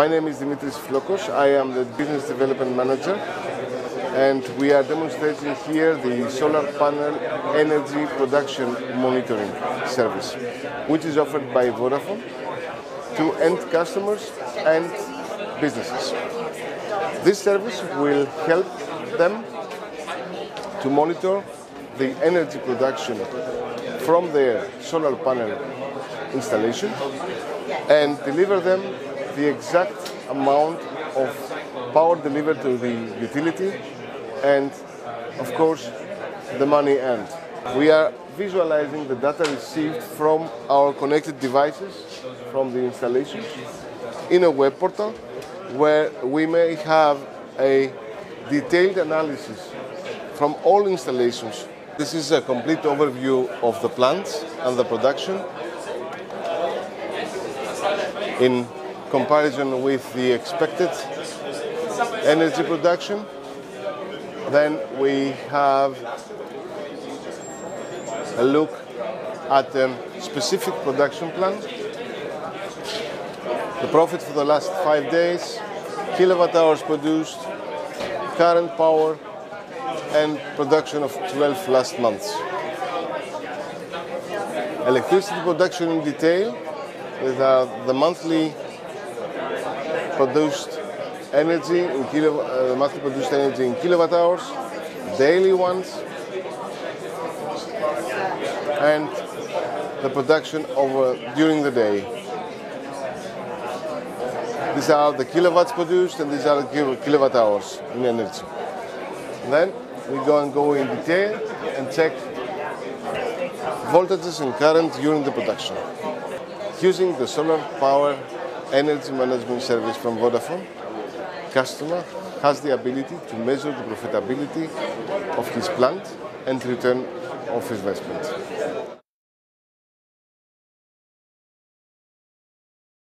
My name is Dimitris Flokos. I am the Business Development Manager, and we are demonstrating here the solar panel energy production monitoring service, which is offered by Vodafone to end customers and businesses. This service will help them to monitor the energy production from their solar panel installation and deliver them the exact amount of power delivered to the utility and, of course, the money earned. We are visualizing the data received from our connected devices from the installations in a web portal where we may have a detailed analysis from all installations. This is a complete overview of the plants and the production in comparison with the expected energy production. Then we have a look at a specific production plan, the profit for the last 5 days, kilowatt hours produced, current power, and production of 12 last months. Electricity production in detail, with the monthly produced energy in kilowatt hours, daily ones, and the production during the day. These are the kilowatts produced, and these are the kilowatt hours in energy. Then we go in detail and check voltages and current during the production. Using the solar power energy management service from Vodafone, customer has the ability to measure the profitability of his plant and return of investment.